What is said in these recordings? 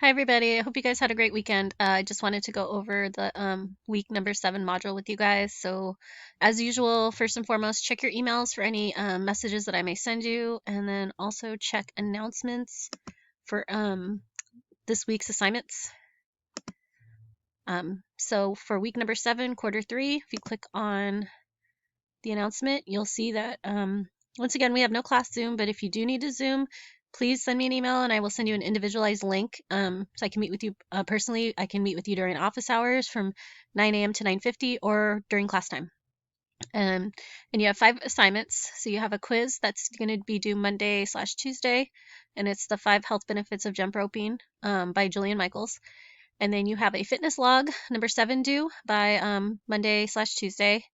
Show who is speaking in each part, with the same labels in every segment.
Speaker 1: Hi, everybody. I hope you guys had a great weekend. I just wanted to go over the week number 7 module with you guys. So, as usual, first and foremost, check your emails for any messages that I may send you, and then also check announcements for this week's assignments. So, for week number 7, quarter 3, if you click on the announcement, you'll see that once again, we have no class Zoom, but if you do need to Zoom, please send me an email and I will send you an individualized link so I can meet with you personally. I can meet with you during office hours from 9 a.m. to 9:50 or during class time. And you have 5 assignments. So you have a quiz that's going to be due Monday/Tuesday, and it's the 5 health benefits of jump roping by Jillian Michaels. And then you have a fitness log number 7 due by Monday/Tuesday.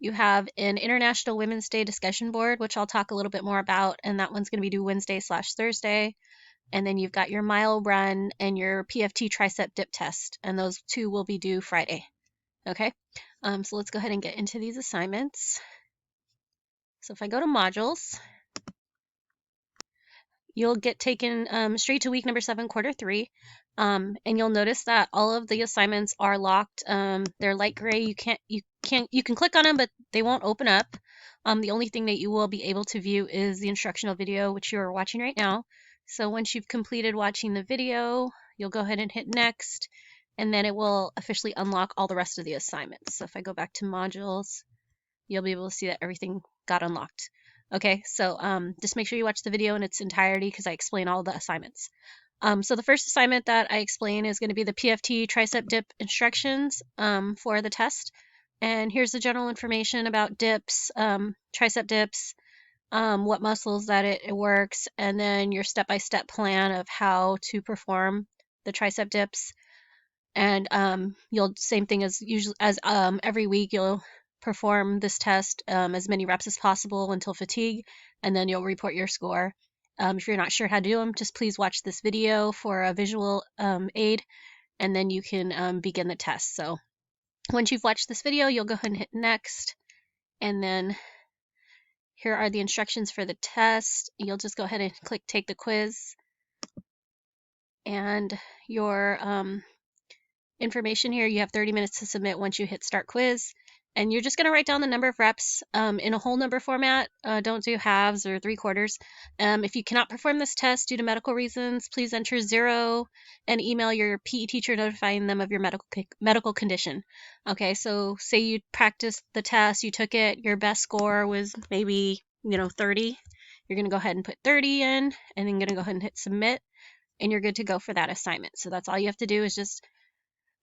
Speaker 1: You have an International Women's Day discussion board, which I'll talk a little bit more about, and that one's going to be due Wednesday/Thursday. And then you've got your mile run and your PFT tricep dip test, and those 2 will be due Friday. Okay, so let's go ahead and get into these assignments. So if I go to modules, you'll get taken straight to week number 7, quarter 3. And you'll notice that all of the assignments are locked. They're light gray. You can click on them, but they won't open up. The only thing that you will be able to view is the instructional video, which you're watching right now. So once you've completed watching the video, you'll go ahead and hit next, and then it will officially unlock all the rest of the assignments. So if I go back to modules, you'll be able to see that everything got unlocked. Okay, so just make sure you watch the video in its entirety because I explain all the assignments. So the first assignment that I explain is going to be the PFT tricep dip instructions for the test. And here's the general information about dips, tricep dips, what muscles that it works, and then your step-by-step plan of how to perform the tricep dips. And you'll same thing as usually as every week you'll perform this test as many reps as possible until fatigue, and then you'll report your score. If you're not sure how to do them, just please watch this video for a visual aid, and then you can begin the test. So once you've watched this video, you'll go ahead and hit next, and then here are the instructions for the test. You'll just go ahead and click take the quiz, and your information here, you have 30 minutes to submit once you hit start quiz. And you're just going to write down the number of reps in a whole number format. Don't do halves or 3/4. If you cannot perform this test due to medical reasons, please enter 0 and email your PE teacher notifying them of your medical condition. Okay, so say you practiced the test, you took it, your best score was maybe 30. You're going to go ahead and put 30 in, and then going to go ahead and hit submit, and you're good to go for that assignment. So that's all you have to do is just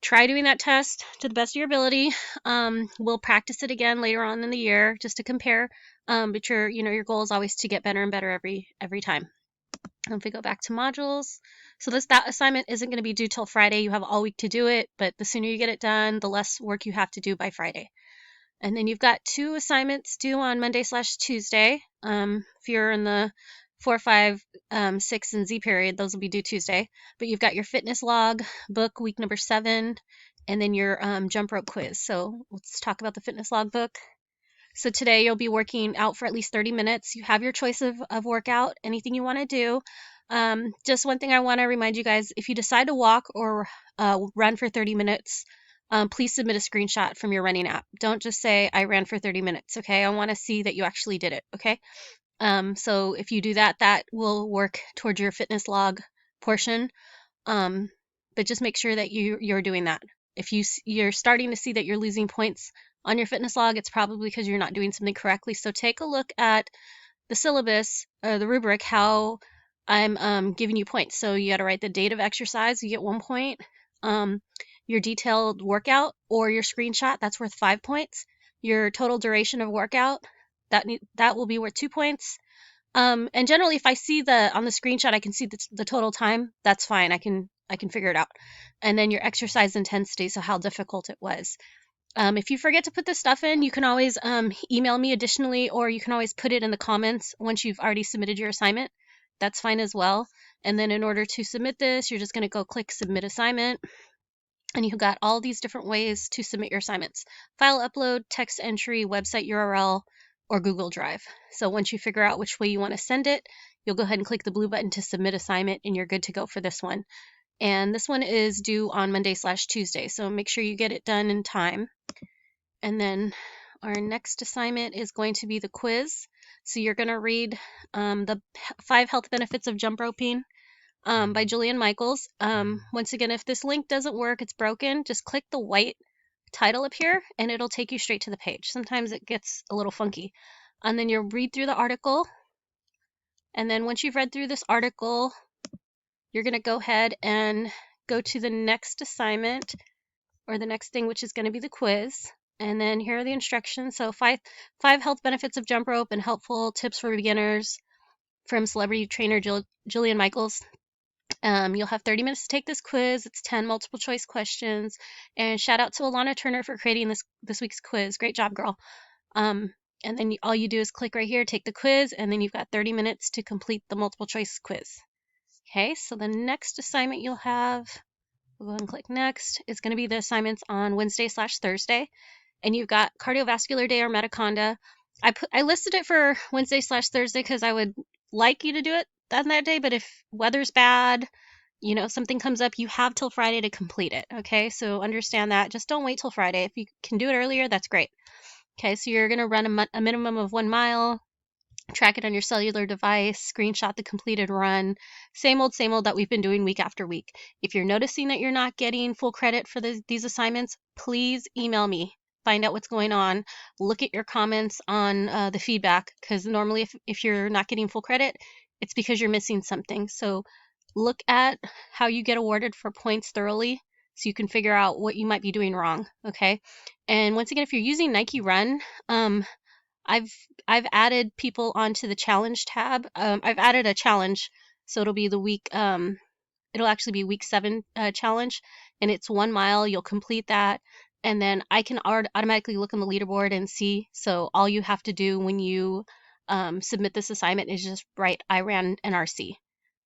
Speaker 1: try doing that test to the best of your ability. We'll practice it again later on in the year just to compare. But your goal is always to get better and better every time. If we go back to modules, so that assignment isn't going to be due till Friday. You have all week to do it, but the sooner you get it done, the less work you have to do by Friday. And then you've got 2 assignments due on Monday/Tuesday. If you're in the 4, 5, 6, and Z period, those will be due Tuesday. But you've got your fitness log book, week number 7, and then your jump rope quiz. So let's talk about the fitness log book. So today you'll be working out for at least 30 minutes. You have your choice of workout, anything you want to do. Just one thing I want to remind you guys, if you decide to walk or run for 30 minutes, please submit a screenshot from your running app. Don't just say, I ran for 30 minutes, okay? I want to see that you actually did it, okay? So if you do that, that will work towards your fitness log portion. But just make sure that you're doing that. If you're starting to see that you're losing points on your fitness log, it's probably because you're not doing something correctly. So take a look at the syllabus, the rubric, how I'm giving you points. So you got to write the date of exercise, you get 1 point. Your detailed workout or your screenshot, that's worth 5 points. Your total duration of workout, that will be worth 2 points. And generally, if I see on the screenshot, I can see the total time. That's fine. I can figure it out. And then your exercise intensity, so how difficult it was. If you forget to put this stuff in, you can always email me additionally, or you can always put it in the comments once you've already submitted your assignment. That's fine as well. And then in order to submit this, you're just going to go click submit assignment. And you've got all these different ways to submit your assignments: file upload, text entry, website URL, or Google Drive. So once you figure out which way you want to send it, you'll go ahead and click the blue button to submit assignment, and you're good to go for this one. And this one is due on Monday/Tuesday, so make sure you get it done in time. And then our next assignment is going to be the quiz. So you're going to read the 5 health benefits of jump roping by Jillian Michaels. Once again, if this link doesn't work, it's broken, just click the white title up here and it'll take you straight to the page. Sometimes it gets a little funky. And then you'll read through the article. And then once you've read through this article, you're going to go ahead and go to the next assignment or the next thing, which is going to be the quiz. And then here are the instructions. So five health benefits of jump rope and helpful tips for beginners from celebrity trainer Jillian Michaels. You'll have 30 minutes to take this quiz. It's 10 multiple choice questions. And shout out to Alana Turner for creating this week's quiz. Great job, girl. And then all you do is click right here, take the quiz, and then you've got 30 minutes to complete the multiple choice quiz. Okay, so the next assignment you'll have, we'll go ahead and click next, is going to be the assignments on Wednesday/Thursday. And you've got cardiovascular day or metaconda. I listed it for Wednesday/Thursday because I would like you to do it on that day, but if weather's bad, something comes up, you have till Friday to complete it. Okay, so understand that. Just don't wait till Friday. If you can do it earlier, that's great. Okay, so you're going to run a minimum of 1 mile, track it on your cellular device, screenshot the completed run. Same old that we've been doing week after week. If you're noticing that you're not getting full credit for these assignments, please email me. Find out what's going on. Look at your comments on the feedback, because normally if you're not getting full credit, it's because you're missing something. So look at how you get awarded for points thoroughly so you can figure out what you might be doing wrong. Okay. And once again, if you're using Nike Run, I've added people onto the challenge tab. I've added a challenge, so it'll be the week. It'll actually be week 7 challenge, and it's 1 mile. You'll complete that, and then I can automatically look on the leaderboard and see. So all you have to do when you submit this assignment is just write I ran an RC.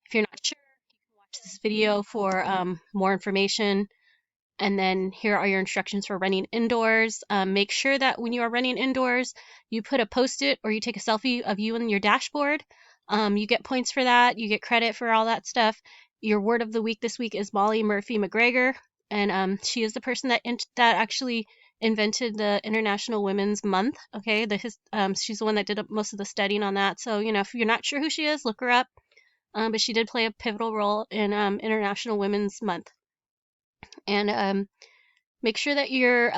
Speaker 1: If you're not sure, you can watch this video for more information. And then here are your instructions for running indoors. Make sure that when you are running indoors, you put a Post-it or you take a selfie of you and your dashboard. You get points for that. You get credit for all that stuff. Your word of the week this week is Molly Murphy McGregor. And she is the person that actually invented the International Women's Month. Okay, she's the one that did most of the studying on that. So, if you're not sure who she is, look her up. But she did play a pivotal role in International Women's Month. And make sure that you're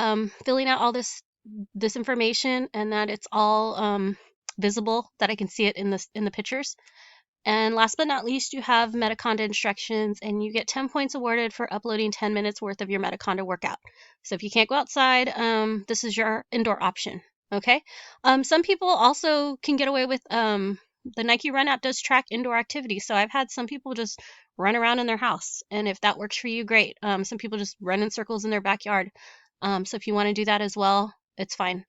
Speaker 1: filling out all this information and that it's all visible, that I can see it in the pictures. And last but not least, you have Metaconda instructions, and you get 10 points awarded for uploading 10 minutes worth of your Metaconda workout. So if you can't go outside, this is your indoor option. Okay. Some people also can get away with the Nike Run app does track indoor activities. So I've had some people just run around in their house, and if that works for you, great. Some people just run in circles in their backyard. So if you want to do that as well, it's fine.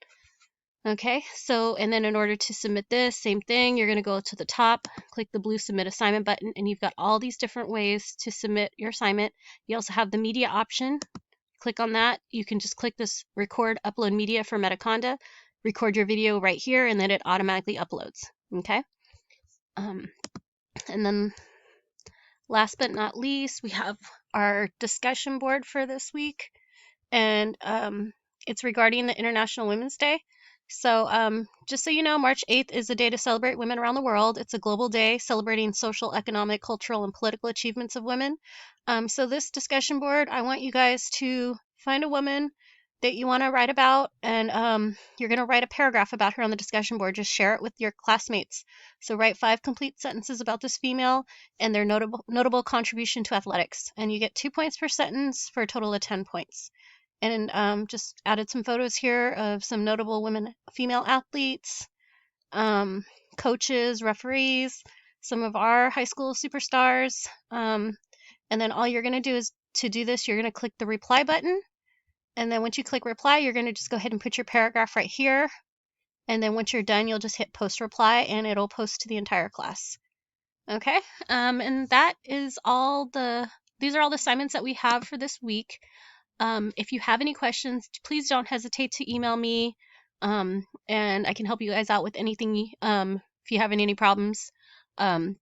Speaker 1: Okay, so, and then in order to submit this, same thing, you're going to go to the top, click the blue submit assignment button, and you've got all these different ways to submit your assignment. You also have the media option. Click on that. You can just click this record upload media for Metaconda, record your video right here, and then it automatically uploads. Okay. And then last but not least, we have our discussion board for this week, and it's regarding the International Women's Day. So just so you know, March 8th is a day to celebrate women around the world. It's a global day celebrating social, economic, cultural, and political achievements of women. So this discussion board, I want you guys to find a woman that you want to write about, and you're going to write a paragraph about her on the discussion board. Just share it with your classmates. So write 5 complete sentences about this female and their notable contribution to athletics. And you get 2 points per sentence for a total of 10 points. And just added some photos here of some notable female athletes, coaches, referees, some of our high school superstars. And then all you're going to do is, to do this, you're going to click the reply button. And then once you click reply, you're going to just go ahead and put your paragraph right here. And then once you're done, you'll just hit post reply and it'll post to the entire class. Okay. And that is these are all the assignments that we have for this week. If you have any questions, please don't hesitate to email me, and I can help you guys out with anything if you have any problems. And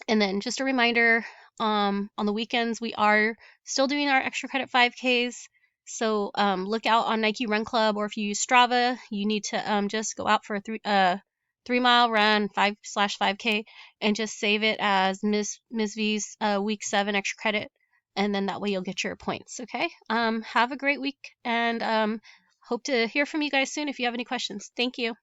Speaker 1: then just a reminder, On the weekends, we are still doing our extra credit 5Ks. So look out on Nike Run Club, or if you use Strava, you need to just go out for a 3 mile run, 5/5K, and just save it as Ms. V's week 7 extra credit, and then that way you'll get your points. Okay. Have a great week, and hope to hear from you guys soon if you have any questions. Thank you.